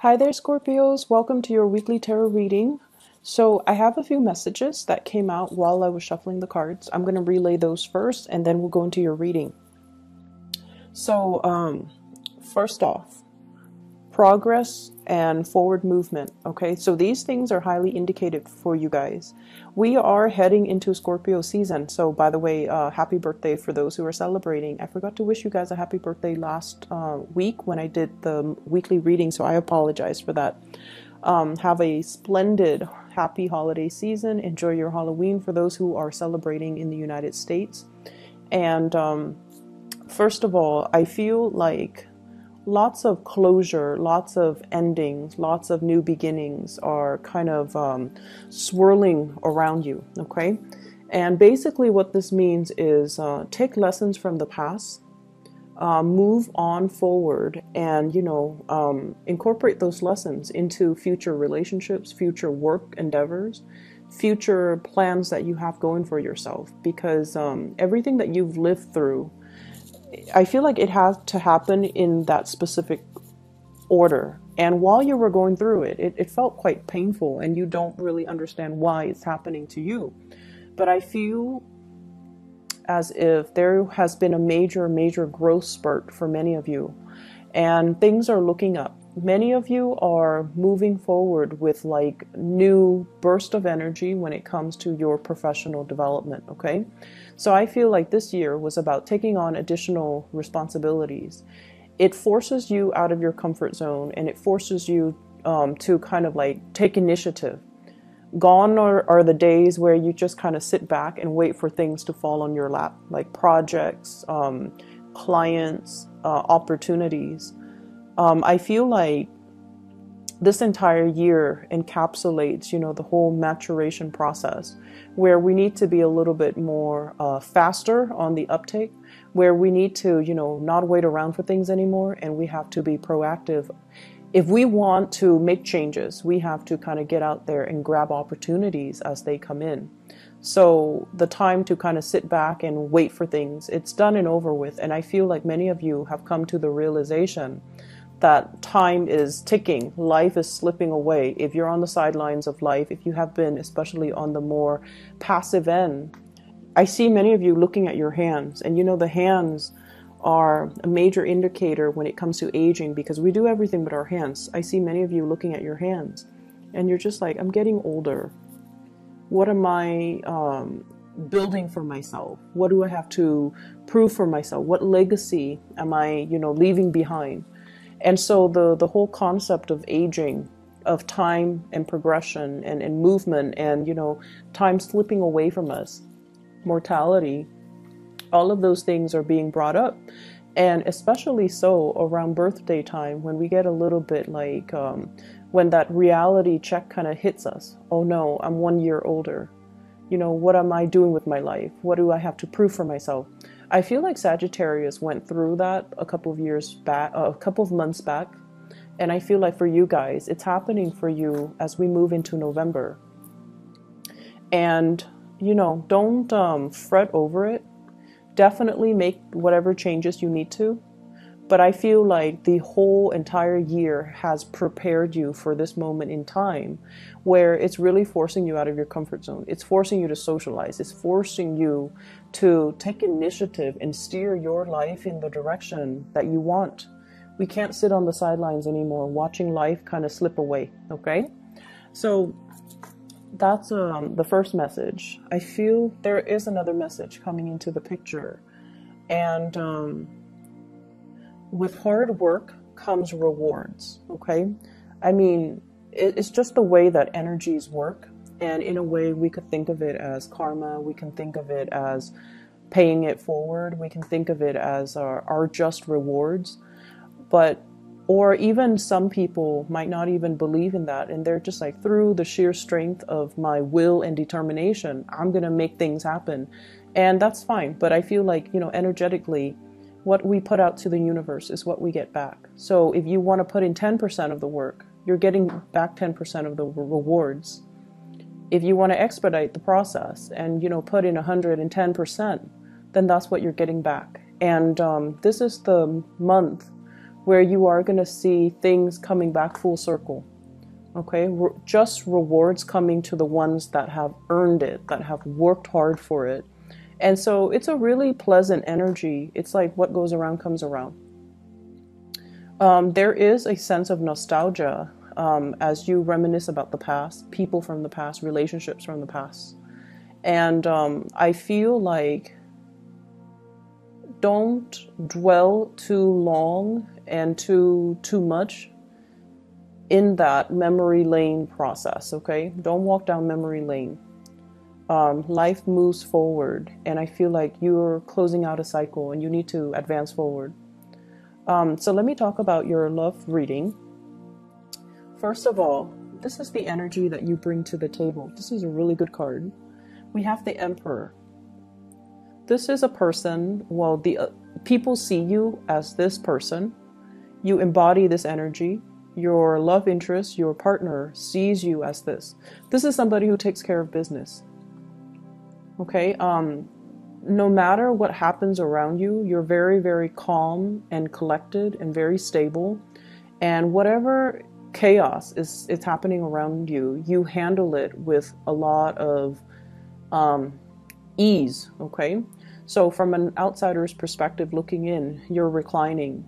Hi there, Scorpios. Welcome to your weekly tarot reading. So I have a few messages that came out while I was shuffling the cards. I'm going to relay those first, and then we'll go into your reading. So, first off, progress and forward movement. Okay, so these things are highly indicated for you guys. We are heading into Scorpio season. So, by the way, happy birthday for those who are celebrating. I forgot to wish you guys a happy birthday last week when I did the weekly reading, so I apologize for that. Have a splendid, happy holiday season. Enjoy your Halloween for those who are celebrating in the United States. And first of all, I feel like lots of closure, lots of endings, lots of new beginnings are kind of swirling around you, okay? And basically what this means is take lessons from the past, move on forward, and, incorporate those lessons into future relationships, future work endeavors, future plans that you have going for yourself, because everything that you've lived through, I feel like it has to happen in that specific order. And while you were going through it, it felt quite painful, and you don't really understand why it's happening to you. But I feel as if there has been a major growth spurt for many of you, and things are looking up. Many of you are moving forward with like new burst of energy when it comes to your professional development, okay? So I feel like this year was about taking on additional responsibilities. It forces you out of your comfort zone, and it forces you to kind of like take initiative. Gone are the days where you just kind of sit back and wait for things to fall on your lap, like projects, clients, opportunities. I feel like this entire year encapsulates, the whole maturation process, where we need to be a little bit more faster on the uptake, where we need to, not wait around for things anymore, and we have to be proactive. If we want to make changes, we have to kind of get out there and grab opportunities as they come in. So the time to kind of sit back and wait for things, it's done and over with. And I feel like many of you have come to the realization that time is ticking, life is slipping away. If you're on the sidelines of life, if you have been, especially on the more passive end, I see many of you looking at your hands, and the hands are a major indicator when it comes to aging, because we do everything with our hands. I see many of you looking at your hands, and you're just like, I'm getting older. What am I building for myself? What do I have to prove for myself? What legacy am I, leaving behind? And so the whole concept of aging, of time and progression and movement and, time slipping away from us, mortality, all of those things are being brought up. And especially so around birthday time, when we get a little bit like, when that reality check kind of hits us. Oh no, I'm 1 year older. What am I doing with my life? What do I have to prove for myself? I feel like Sagittarius went through that a couple of months back. And I feel like for you guys, it's happening for you as we move into November. And, don't fret over it. Definitely make whatever changes you need to. But I feel like the whole entire year has prepared you for this moment in time where it's really forcing you out of your comfort zone. It's forcing you to socialize. It's forcing you to take initiative and steer your life in the direction that you want. We can't sit on the sidelines anymore watching life kind of slip away, okay? So that's the first message. I feel there is another message coming into the picture. And with hard work comes rewards, okay? I mean, it's just the way that energies work. And in a way, we could think of it as karma. We can think of it as paying it forward. We can think of it as our just rewards. Or even some people might not even believe in that. And they're just like, through the sheer strength of my will and determination, I'm going to make things happen. And that's fine. But I feel like, energetically, what we put out to the universe is what we get back. So if you want to put in 10% of the work, you're getting back 10% of the rewards. If you want to expedite the process and, put in 110%, then that's what you're getting back. And this is the month where you are going to see things coming back full circle. Okay, just rewards coming to the ones that have earned it, that have worked hard for it. And so it's a really pleasant energy. It's like what goes around comes around. There is a sense of nostalgia as you reminisce about the past, people from the past, relationships from the past. And I feel like don't dwell too long and too much in that memory lane process, okay? Don't walk down memory lane. Life moves forward, and I feel like you're closing out a cycle and you need to advance forward. So let me talk about your love reading. First of all, this is the energy that you bring to the table. This is a really good card. We have the Emperor. This is a person, well, people see you as this person. You embody this energy. Your love interest, your partner, sees you as this. This is somebody who takes care of business. Okay? No matter what happens around you, you're very, very calm and collected and very stable. And whatever chaos is happening around you, you handle it with a lot of ease. Okay? So from an outsider's perspective looking in, you're reclining.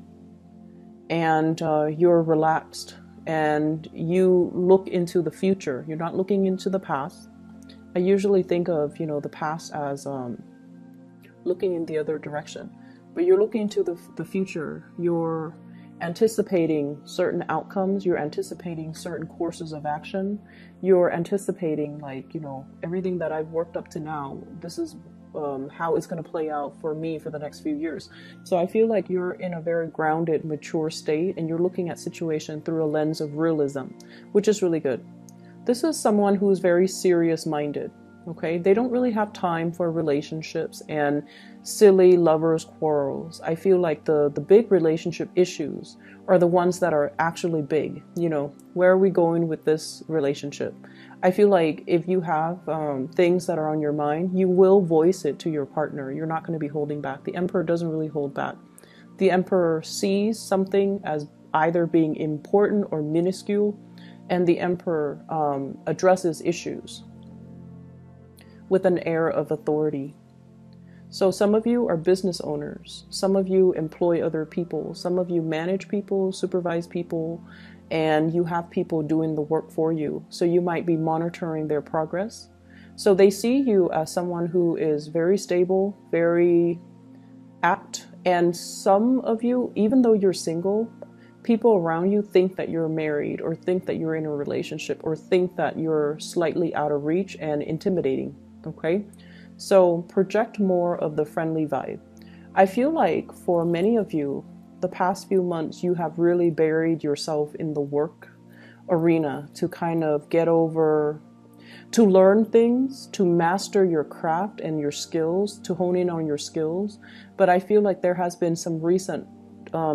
And you're relaxed and you look into the future. You're not looking into the past. I usually think of, the past as looking in the other direction, but you're looking into the future. You're anticipating certain outcomes. You're anticipating certain courses of action. You're anticipating everything that I've worked up to now. This is how it's going to play out for me for the next few years. So I feel like you're in a very grounded, mature state, and you're looking at situation through a lens of realism, which is really good. This is someone who's very serious-minded. Okay, they don't really have time for relationships and silly lovers' quarrels. I feel like the big relationship issues are the ones that are actually big. Where are we going with this relationship? I feel like if you have things that are on your mind, you will voice it to your partner. You're not going to be holding back. The Emperor doesn't really hold back. The Emperor sees something as either being important or minuscule, and the Emperor addresses issues with an air of authority. So some of you are business owners. Some of you employ other people. Some of you manage people, supervise people, and you have people doing the work for you. So you might be monitoring their progress. So they see you as someone who is very stable, very apt. And some of you, even though you're single, people around you think that you're married or think that you're in a relationship or think that you're slightly out of reach and intimidating. Okay? So project more of the friendly vibe. I feel like for many of you, the past few months, you have really buried yourself in the work arena to kind of get over, to learn things, to master your craft and your skills, to hone in on your skills. But I feel like there has been some recent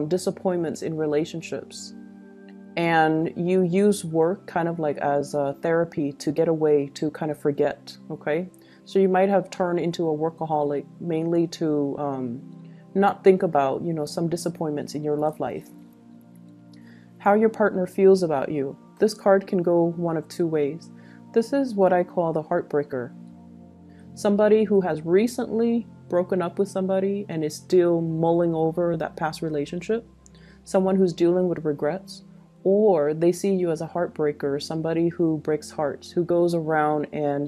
disappointments in relationships. And you use work kind of like as a therapy to get away, to kind of forget, okay? So you might have turned into a workaholic mainly to not think about, some disappointments in your love life. How your partner feels about you. This card can go one of two ways. This is what I call the heartbreaker. Somebody who has recently broken up with somebody and is still mulling over that past relationship. Someone who's dealing with regrets. Or they see you as a heartbreaker, somebody who breaks hearts, who goes around and,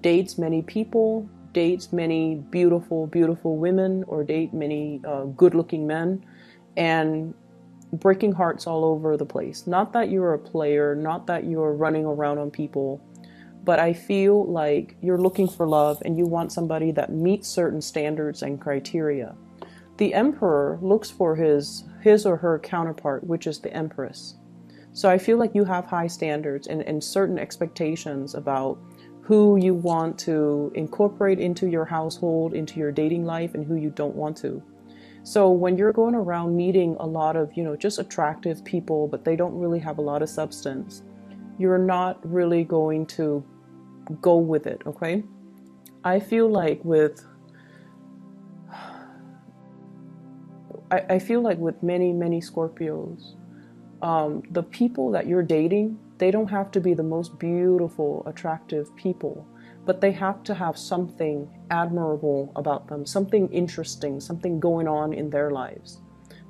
dates many people, dates many beautiful, beautiful women, or date many good-looking men, and breaking hearts all over the place. Not that you're a player, not that you're running around on people, but I feel like you're looking for love and you want somebody that meets certain standards and criteria. The Emperor looks for his or her counterpart, which is the Empress. So I feel like you have high standards and certain expectations about who you want to incorporate into your household, into your dating life, and who you don't want to. So when you're going around meeting a lot of, just attractive people, but they don't really have a lot of substance, you're not really going to go with it, okay? I feel like with I feel like with many, many Scorpios, the people that you're dating, they don't have to be the most beautiful, attractive people, but they have to have something admirable about them, something interesting, something going on in their lives.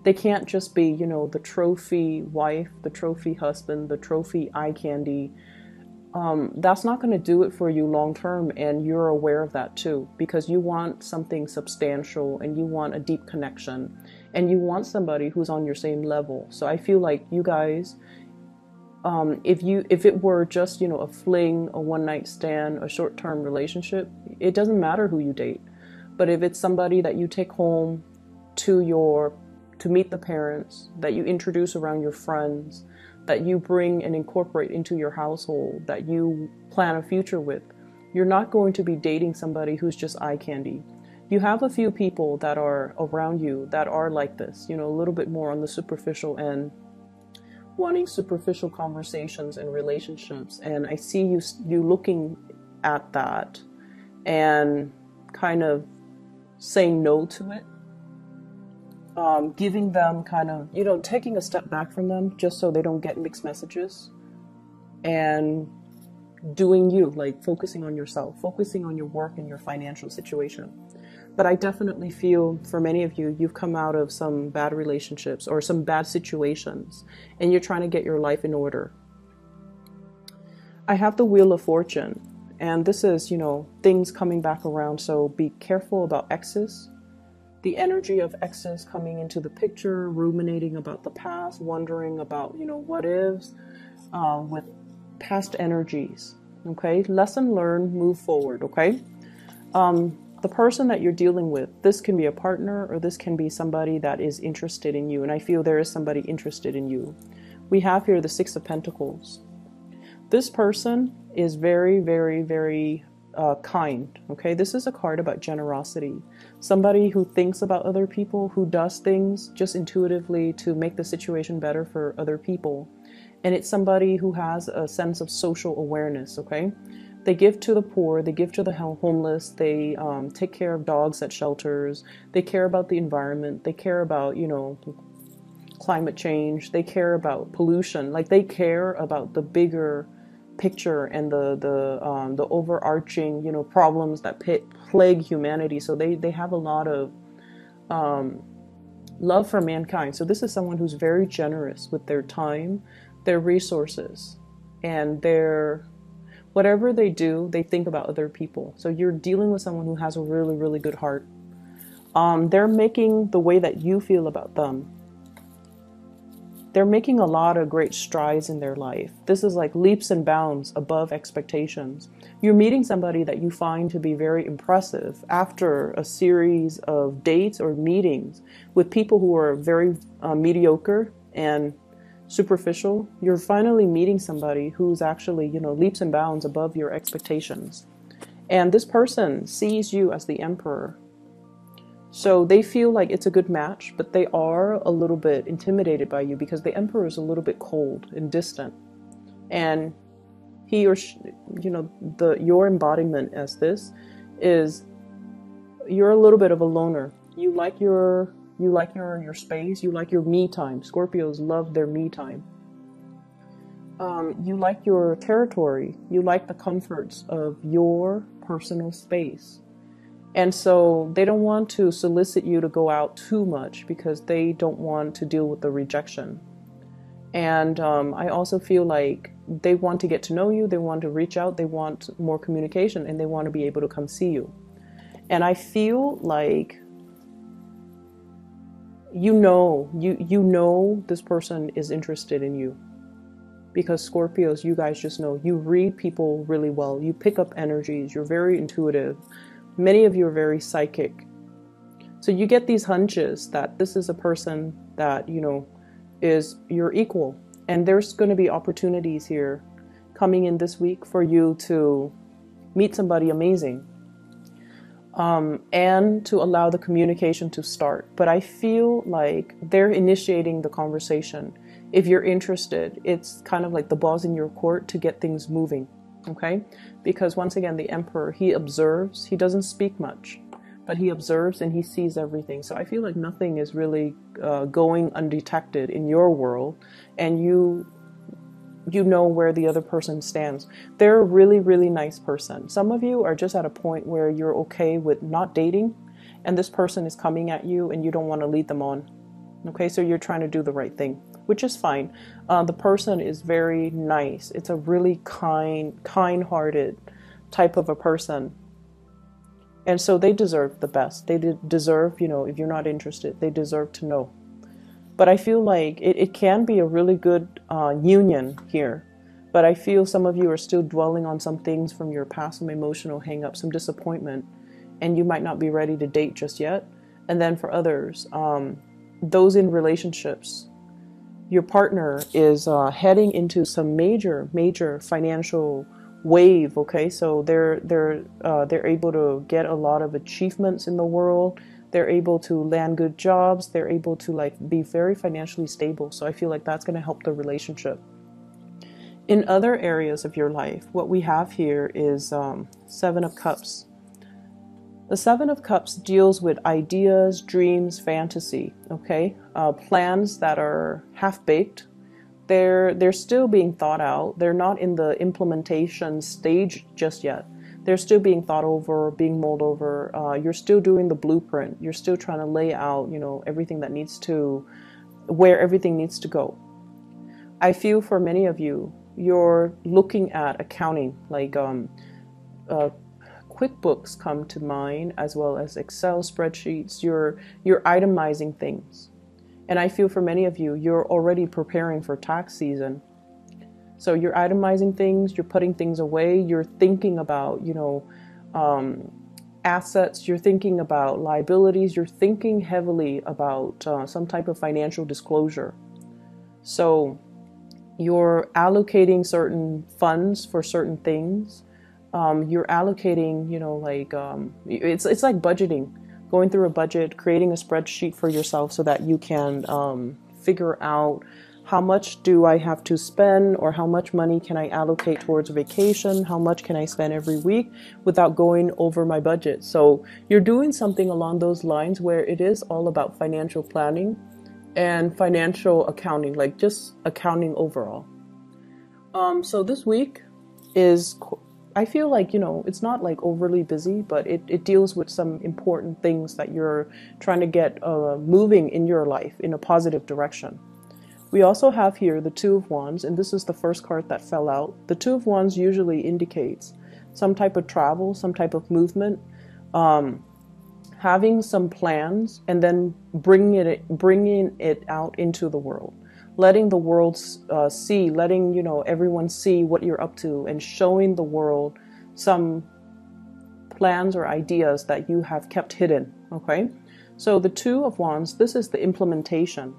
They can't just be, you know, the trophy wife, the trophy husband, the trophy eye candy. That's not going to do it for you long term, and you're aware of that too, because you want something substantial and you want a deep connection and you want somebody who's on your same level. So I feel like you guys, if it were just, you know, a fling, a one night stand, a short term relationship, it doesn't matter who you date. But if it's somebody that you take home to meet the parents, that you introduce around your friends, that you bring and incorporate into your household, that you plan a future with, you're not going to be dating somebody who's just eye candy. You have a few people that are around you that are like this, you know, a little bit more on the superficial end, wanting superficial conversations and relationships. And I see you looking at that and kind of saying no to it. Giving them kind of, you know, taking a step back from them just so they don't get mixed messages, and doing you, like focusing on yourself, focusing on your work and your financial situation. But I definitely feel for many of you, you've come out of some bad relationships or some bad situations, and you're trying to get your life in order. I have the Wheel of Fortune, and this is, you know, things coming back around. So be careful about exes. The energy of exes coming into the picture, ruminating about the past, wondering about, you know, what ifs, with past energies. Okay, lesson learned, move forward. Okay, the person that you're dealing with, this can be a partner or this can be somebody that is interested in you. And I feel there is somebody interested in you. We have here the Six of Pentacles. This person is very, very, very kind. Okay, this is a card about generosity. Somebody who thinks about other people, who does things just intuitively to make the situation better for other people. And it's somebody who has a sense of social awareness. Okay, they give to the poor, they give to the homeless, they take care of dogs at shelters, they care about the environment, they care about, you know, climate change, they care about pollution. Like, they care about the bigger picture and the overarching, you know, problems that plague humanity. So they have a lot of love for mankind. So this is someone who's very generous with their time, their resources, and their whatever they do, they think about other people. So you're dealing with someone who has a really, really good heart. They're making the way that you feel about them. They're making a lot of great strides in their life. This is like leaps and bounds above expectations. You're meeting somebody that you find to be very impressive after a series of dates or meetings with people who are very mediocre and superficial. You're finally meeting somebody who's actually, you know, leaps and bounds above your expectations. And this person sees you as the Emperor. So they feel like it's a good match, but they are a little bit intimidated by you because the Emperor is a little bit cold and distant. And he or she, you know, your embodiment as this is, you're a little bit of a loner. You like your space, you like your me time. Scorpios love their me time. You like your territory, you like the comforts of your personal space. And so they don't want to solicit you to go out too much because they don't want to deal with the rejection. And I also feel like they want to get to know you, they want to reach out, they want more communication, and they want to be able to come see you. And I feel like you know this person is interested in you. Because Scorpios, you guys just know, you read people really well, you pick up energies, you're very intuitive. Many of you are very psychic. So you get these hunches that this is a person that, you know, is your equal. And there's going to be opportunities here coming in this week for you to meet somebody amazing. And to allow the communication to start. But I feel like they're initiating the conversation. If you're interested, it's kind of like the ball's in your court to get things moving. Okay? Because once again, the Emperor, he observes, he doesn't speak much, but he observes and he sees everything. So I feel like nothing is really going undetected in your world, and you know where the other person stands. They're a really, really nice person. Some of you are just at a point where you're okay with not dating, and this person is coming at you and you don't want to lead them on. Okay, so you're trying to do the right thing, which is fine. The person is very nice. It's a really kind-hearted type of a person. And so they deserve the best. They deserve, you know, if you're not interested, they deserve to know. But I feel like it can be a really good union here. But I feel some of you are still dwelling on some things from your past, some emotional hang-up, some disappointment, and you might not be ready to date just yet. And then for others, those in relationships, your partner is heading into some major financial wave. Okay, so they're able to get a lot of achievements in the world. They're able to land good jobs. They're able to like be very financially stable. So I feel like that's going to help the relationship. In other areas of your life, what we have here is Seven of Cups. The Seven of Cups deals with ideas, dreams, fantasy, okay? Plans that are half-baked. They're still being thought out. They're not in the implementation stage just yet. They're still being thought over, being mulled over. You're still doing the blueprint. You're still trying to lay out, you know, everything that needs to, where everything needs to go. I feel for many of you, you're looking at accounting, like QuickBooks come to mind, as well as Excel spreadsheets. You're itemizing things. And I feel for many of you, you're already preparing for tax season. So you're itemizing things, you're putting things away, you're thinking about, you know, assets, you're thinking about liabilities, you're thinking heavily about some type of financial disclosure. So you're allocating certain funds for certain things. You're allocating, you know, like, it's like budgeting, going through a budget, creating a spreadsheet for yourself so that you can figure out how much do I have to spend, or how much money can I allocate towards vacation? How much can I spend every week without going over my budget? So you're doing something along those lines where it is all about financial planning and financial accounting, like just accounting overall. So this week is, I feel like, you know, it's not like overly busy, but it deals with some important things that you're trying to get moving in your life in a positive direction. We also have here the Two of Wands, and this is the first card that fell out. The Two of Wands usually indicates some type of travel, some type of movement, having some plans, and then bringing it out into the world. Letting the world see, letting, you know, everyone see what you're up to, and showing the world some plans or ideas that you have kept hidden, okay? So the Two of Wands, this is the implementation.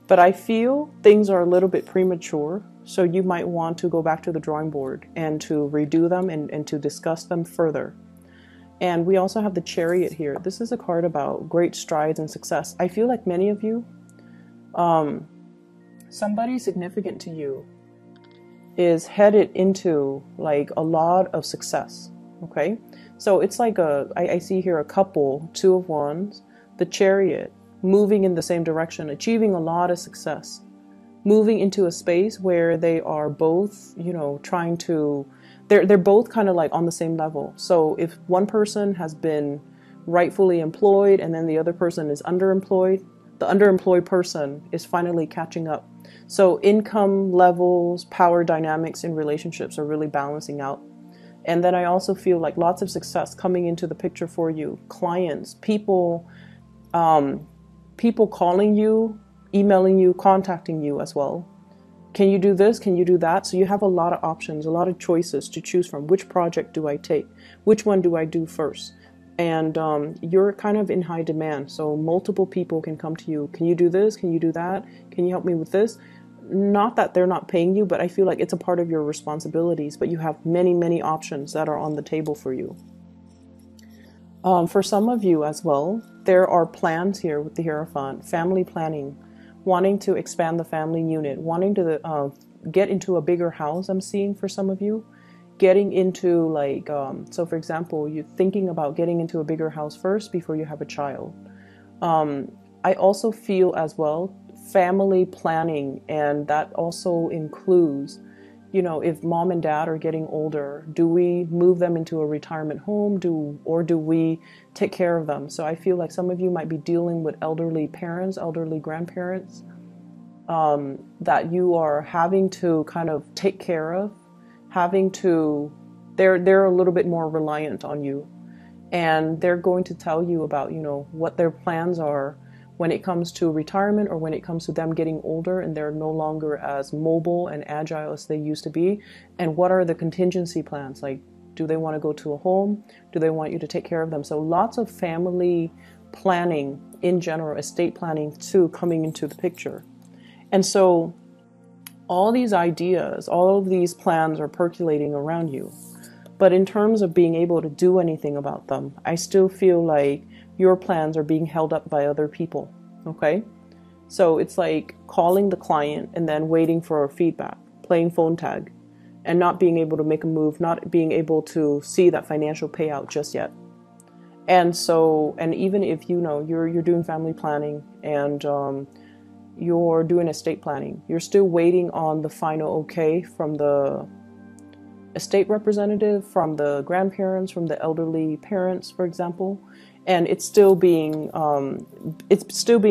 But I feel things are a little bit premature, so you might want to go back to the drawing board and to redo them and to discuss them further. And we also have the Chariot here. This is a card about great strides and success. I feel like many of you, somebody significant to you is headed into like a lot of success, okay? So it's like I see here a couple, Two of Wands, the Chariot, moving in the same direction, achieving a lot of success, moving into a space where they are both, you know, trying to, they're both kind of like on the same level. So if one person has been rightfully employed and then the other person is underemployed, the underemployed person is finally catching up. So income levels, power dynamics in relationships are really balancing out. And then I also feel like lots of success coming into the picture for you. Clients, people calling you, emailing you, contacting you as well. Can you do this? Can you do that? So you have a lot of options, a lot of choices to choose from. Which project do I take? Which one do I do first? And you're kind of in high demand. So multiple people can come to you. Can you do this? Can you do that? Can you help me with this? Not that they're not paying you, but I feel like it's a part of your responsibilities. But you have many, many options that are on the table for you. For some of you as well, there are plans here with the Hierophant, family planning, wanting to expand the family unit, wanting to get into a bigger house, I'm seeing for some of you. getting into like, so for example, you're thinking about getting into a bigger house first before you have a child. I also feel as well family planning, and that also includes, you know, if mom and dad are getting older, do we move them into a retirement home, or do we take care of them? So I feel like some of you might be dealing with elderly parents, elderly grandparents, that you are having to kind of take care of, they're a little bit more reliant on you, and they're going to tell you about, you know, what their plans are when it comes to retirement, or when it comes to them getting older and they're no longer as mobile and agile as they used to be. And what are the contingency plans? Like, do they want to go to a home? Do they want you to take care of them? So lots of family planning in general, estate planning too, coming into the picture. And so all these ideas, all of these plans are percolating around you. But in terms of being able to do anything about them, I still feel like your plans are being held up by other people, okay? So it's like calling the client and then waiting for feedback, playing phone tag, and not being able to make a move, not being able to see that financial payout just yet. And so, and even if, you know, you're doing family planning and you're doing estate planning, you're still waiting on the final okay from the estate representative, from the grandparents, from the elderly parents, for example. And it's still being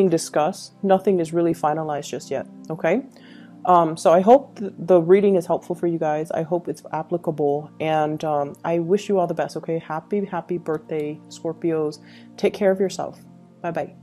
discussed. Nothing is really finalized just yet. Okay. So I hope the reading is helpful for you guys. I hope it's applicable, and I wish you all the best. Okay. Happy birthday, Scorpios. Take care of yourself. Bye bye.